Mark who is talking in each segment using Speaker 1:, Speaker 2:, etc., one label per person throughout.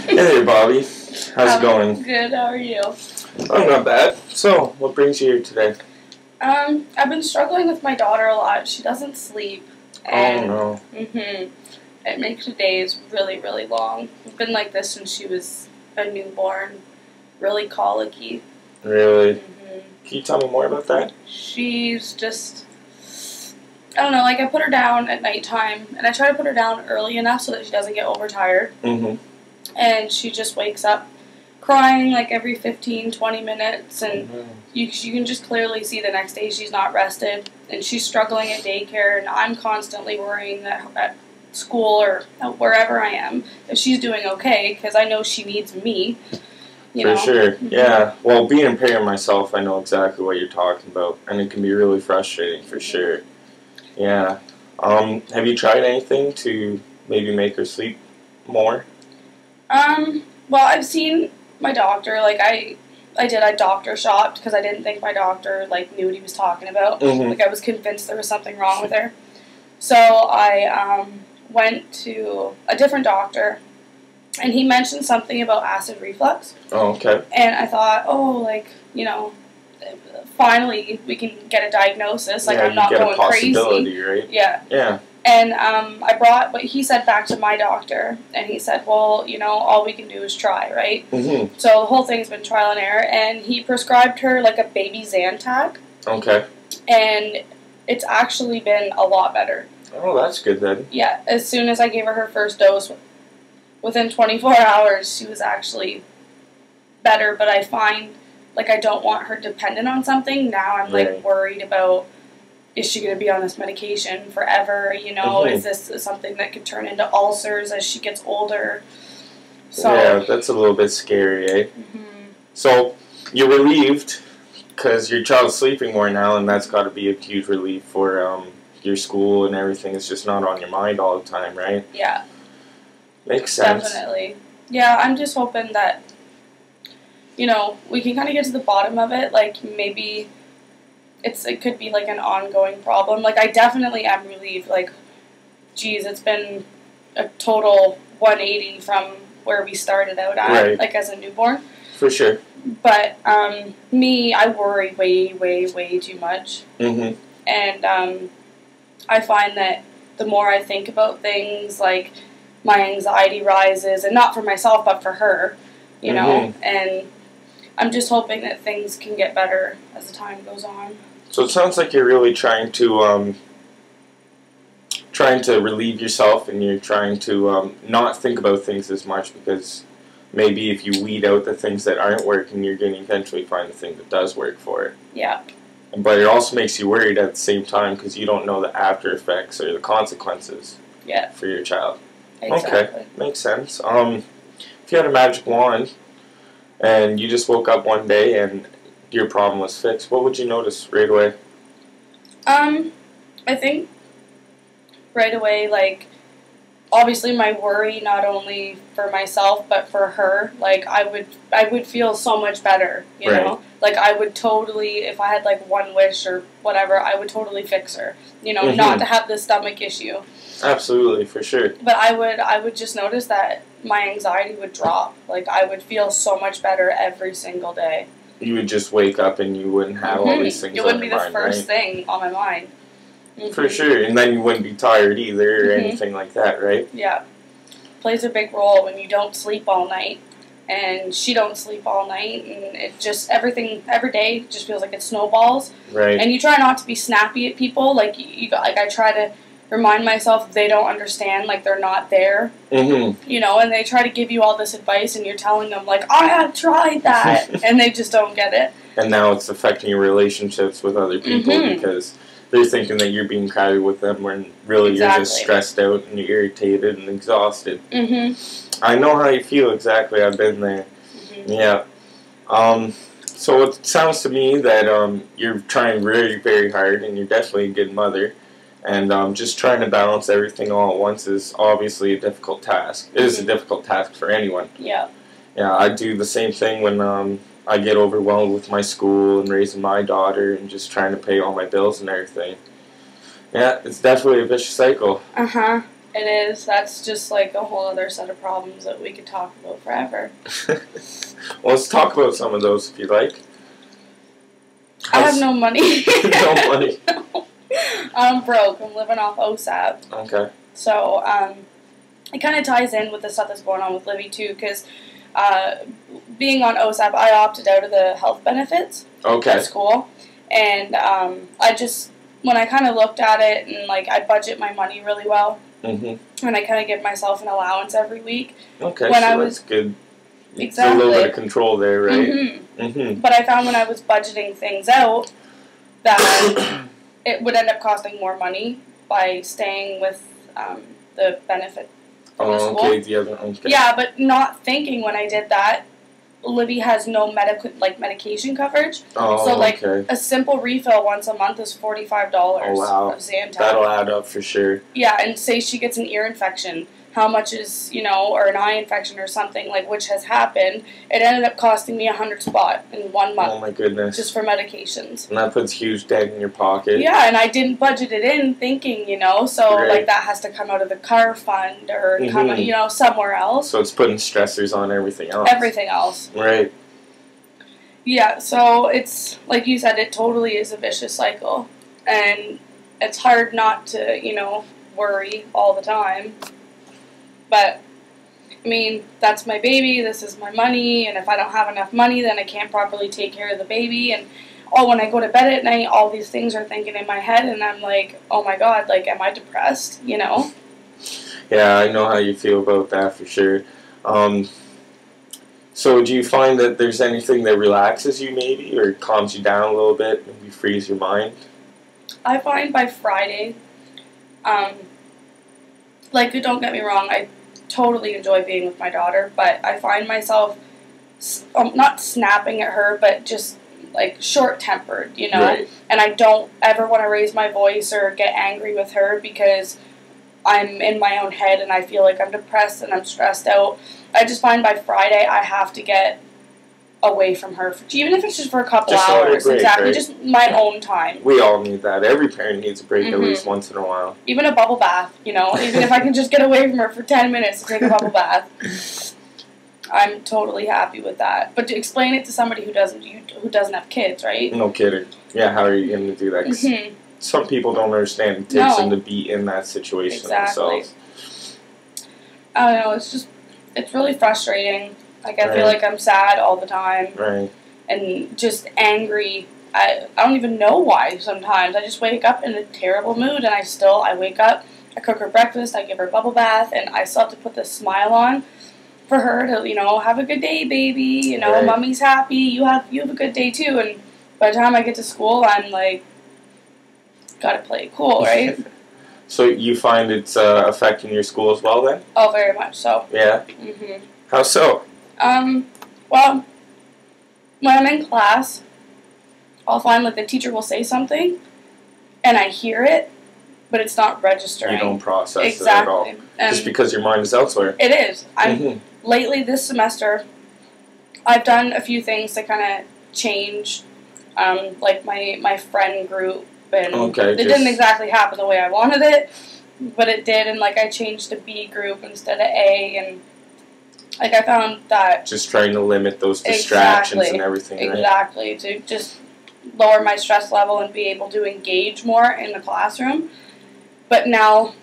Speaker 1: Hey there, Bobby. How's it going?
Speaker 2: Good, how are you?
Speaker 1: I'm not bad. So, what brings you here today?
Speaker 2: I've been struggling with my daughter a lot. She doesn't sleep. And,
Speaker 1: Oh, no.
Speaker 2: It makes the days really, really long. It's been like this since she was a newborn. Really colicky.
Speaker 1: Really? Can you tell me more about that?
Speaker 2: She's just, I don't know, like I put her down at nighttime, and I try to put her down early enough so that she doesn't get overtired. And she just wakes up crying like every 15, 20 minutes, and you can just clearly see the next day she's not rested, and she's struggling at daycare, and I'm constantly worrying that at school or wherever I am, if she's doing okay, because I know she needs me.
Speaker 1: For sure, yeah. Well, being a parent myself, I know exactly what you're talking about, and it can be really frustrating, for sure. Yeah. Have you tried anything to maybe make her sleep more?
Speaker 2: Well, I've seen my doctor. Like, I doctor shopped because I didn't think my doctor, like, knew what he was talking about. Like, I was convinced there was something wrong with her. So I went to a different doctor, and he mentioned something about acid reflux.
Speaker 1: Oh, okay.
Speaker 2: And I thought, oh, like, you know, finally we can get a diagnosis. Like, I'm not going crazy.
Speaker 1: Yeah, you get a possibility, right?
Speaker 2: Yeah.
Speaker 1: Yeah.
Speaker 2: And I brought what he said back to my doctor, and he said, well, you know, all we can do is try, right? So the whole thing's been trial and error, and he prescribed her, like, a baby Zantac.
Speaker 1: Okay.
Speaker 2: And it's actually been a lot better.
Speaker 1: Oh, that's good then.
Speaker 2: Yeah, as soon as I gave her first dose, within 24 hours, she was actually better, but I find, like, I don't want her dependent on something. Now I'm, like, worried about, is she going to be on this medication forever, you know? Is this something that could turn into ulcers as she gets older? So,
Speaker 1: yeah, that's a little bit scary, eh? So, you're relieved because your child's sleeping more now, and that's got to be a huge relief for your school and everything. It's just not on your mind all the time, right?
Speaker 2: Yeah.
Speaker 1: Makes sense.
Speaker 2: Definitely. Yeah, I'm just hoping that, you know, we can kind of get to the bottom of it. Like, maybe it could be, like, an ongoing problem. Like, I definitely am relieved. Like, geez, it's been a total 180 from where we started out at, like, as a newborn.
Speaker 1: For sure.
Speaker 2: But, me, I worry way, way, way too much. And, I find that the more I think about things, like, my anxiety rises, and not for myself, but for her, you know, and I'm just hoping that things can get better as the time goes on.
Speaker 1: So it sounds like you're really trying to relieve yourself, and you're trying to not think about things as much, because maybe if you weed out the things that aren't working, you're going to eventually find the thing that does work for it.
Speaker 2: Yeah.
Speaker 1: But it also makes you worried at the same time, because you don't know the after effects or the consequences for your child.
Speaker 2: Exactly.
Speaker 1: Okay, makes sense. If you had a magic wand and you just woke up one day and your problem was fixed, what would you notice right away?
Speaker 2: I think right away, like, obviously my worry, not only for myself but for her, like, I would feel so much better, you know? Like, I would totally, if I had, like, one wish or whatever, I would totally fix her, you know, not to have the stomach issue.
Speaker 1: Absolutely, for sure.
Speaker 2: But I would just notice that my anxiety would drop. Like, I would feel so much better every single day.
Speaker 1: You would just wake up and you wouldn't have all these things on your mind, right?
Speaker 2: It wouldn't be the first thing on my mind.
Speaker 1: For sure, and then you wouldn't be tired either or anything like that, right?
Speaker 2: Yeah. Plays a big role when you don't sleep all night, and she don't sleep all night, and it just, everything, every day just feels like it snowballs.
Speaker 1: Right.
Speaker 2: And you try not to be snappy at people, like, like, I try to remind myself they don't understand, like, they're not there, you know, and they try to give you all this advice, and you're telling them, like, I have tried that, and they just don't get it.
Speaker 1: And now it's affecting your relationships with other people, because they're thinking that you're being catty with them when really you're just stressed out and you're irritated and exhausted. I know how you feel exactly. I've been there. Yeah. So it sounds to me that you're trying very, very hard, and you're definitely a good mother. And just trying to balance everything all at once is obviously a difficult task. It is a difficult task for anyone.
Speaker 2: Yeah.
Speaker 1: Yeah, I do the same thing when I get overwhelmed with my school and raising my daughter and just trying to pay all my bills and everything. Yeah, it's definitely a vicious cycle.
Speaker 2: It is. That's just like a whole other set of problems that we could talk about forever.
Speaker 1: Well, let's talk about some of those if you like.
Speaker 2: I have no money.
Speaker 1: No money?
Speaker 2: No. I'm broke. I'm living off OSAP.
Speaker 1: Okay.
Speaker 2: So, it kind of ties in with the stuff that's going on with Livy, too, because being on OSAP, I opted out of the health benefits at school. And I just, when I kind of looked at it and, like, I budget my money really well. Mm-hmm. And I kind of give myself an allowance every week.
Speaker 1: Okay, when so that's good.
Speaker 2: Exactly.
Speaker 1: A little bit of control there, right?
Speaker 2: Mm-hmm. Mm-hmm. But I found when I was budgeting things out that it would end up costing more money by staying with the benefit from the school.
Speaker 1: Okay.
Speaker 2: Yeah, but not thinking when I did that, Livy has no medication coverage.
Speaker 1: Oh,
Speaker 2: so a simple refill once a month is $45 of Zantac.
Speaker 1: That'll add up for sure.
Speaker 2: Yeah, and say she gets an ear infection, how much is, or an eye infection or something, which has happened, it ended up costing me $100 spot in 1 month.
Speaker 1: Oh my goodness.
Speaker 2: Just for medications.
Speaker 1: And that puts huge dent in your pocket.
Speaker 2: Yeah, and I didn't budget it in thinking, so
Speaker 1: right.
Speaker 2: That has to come out of the car fund or come out, somewhere else.
Speaker 1: So it's putting stressors on everything else.
Speaker 2: Everything else.
Speaker 1: Right.
Speaker 2: Yeah, so it's, like you said, it totally is a vicious cycle. And it's hard not to, worry all the time. But, I mean, that's my baby, this is my money, and if I don't have enough money, then I can't properly take care of the baby, and, when I go to bed at night, all these things are thinking in my head, and I'm like, oh my god, am I depressed, Yeah,
Speaker 1: I know how you feel about that for sure. So do you find that there's anything that relaxes you maybe, or calms you down a little bit, maybe frees your mind?
Speaker 2: I find by Friday, don't get me wrong, I totally enjoy being with my daughter, but I find myself not snapping at her, but just short-tempered,
Speaker 1: Right.
Speaker 2: And I don't ever want to raise my voice or get angry with her because I'm in my own head and I feel like I'm depressed and I'm stressed out. I just find by Friday I have to get away from her, even if it's just for a couple hours.
Speaker 1: Break,
Speaker 2: exactly,
Speaker 1: right?
Speaker 2: Just my own time.
Speaker 1: We all need that. Every parent needs a break at least once in a while.
Speaker 2: Even a bubble bath, even if I can just get away from her for 10 minutes to take a bubble bath, I'm totally happy with that. But to explain it to somebody who doesn't have kids, right?
Speaker 1: No kidding. Yeah, how are you going to do that? 'Cause some people don't understand it takes them to be in that situation themselves.
Speaker 2: I don't know. It's really frustrating. I feel like I'm sad all the time.
Speaker 1: Right.
Speaker 2: And just angry. I don't even know why sometimes. I just wake up in a terrible mood and I wake up, I cook her breakfast, I give her a bubble bath, and I still have to put this smile on for her to, have a good day, baby,
Speaker 1: right.
Speaker 2: Mommy's happy, you have a good day too. And by the time I get to school, I'm gotta play it cool, right?
Speaker 1: So you find it's affecting your school as well then?
Speaker 2: Oh, very much so.
Speaker 1: Yeah?
Speaker 2: Mm-hmm.
Speaker 1: How so?
Speaker 2: Well, when I'm in class, I'll find the teacher will say something, and I hear it, but it's not registering.
Speaker 1: You don't process it at all. Just because your mind is elsewhere.
Speaker 2: It is. Lately this semester, I've done a few things to kind of change, my friend group, and it didn't exactly happen the way I wanted it, but it did, and I changed to B group instead of A, and I found that
Speaker 1: just trying to limit those distractions and everything, right?
Speaker 2: Exactly, to just lower my stress level and be able to engage more in the classroom. But now,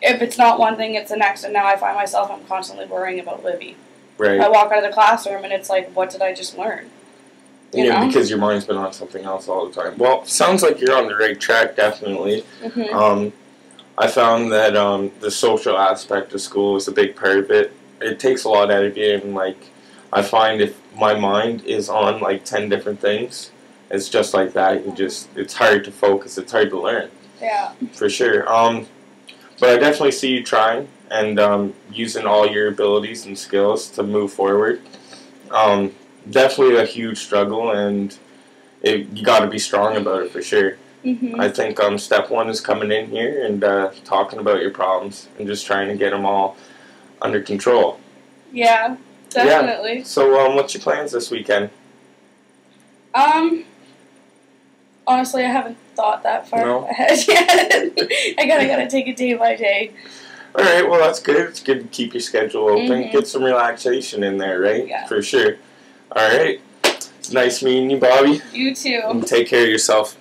Speaker 2: if it's not one thing, it's the next, and now I find myself, I'm constantly worrying about Livy.
Speaker 1: Right.
Speaker 2: I walk out of the classroom and it's what did I just learn? You know?
Speaker 1: Because your mind's been on something else all the time. Well, sounds like you're on the right track, definitely. Mm-hmm. I found that the social aspect of school is a big part of it. It takes a lot out of you, and I find if my mind is on 10 different things, it's just like that. It's hard to focus. It's hard to learn.
Speaker 2: Yeah.
Speaker 1: For sure. But I definitely see you trying and using all your abilities and skills to move forward. Definitely a huge struggle, and you got to be strong about it for sure. Mm-hmm. I think step one is coming in here and talking about your problems and just trying to get them all under control.
Speaker 2: Yeah, definitely.
Speaker 1: Yeah. So, what's your plans this weekend?
Speaker 2: On Honestly, I haven't thought that far ahead yet. I gotta take it day by day.
Speaker 1: All right, well, that's good. It's good to keep your schedule open. Mm-hmm. Get some relaxation in there, right?
Speaker 2: Yeah.
Speaker 1: For sure. All right. It's nice meeting you, Bobby.
Speaker 2: You too.
Speaker 1: And take care of yourself.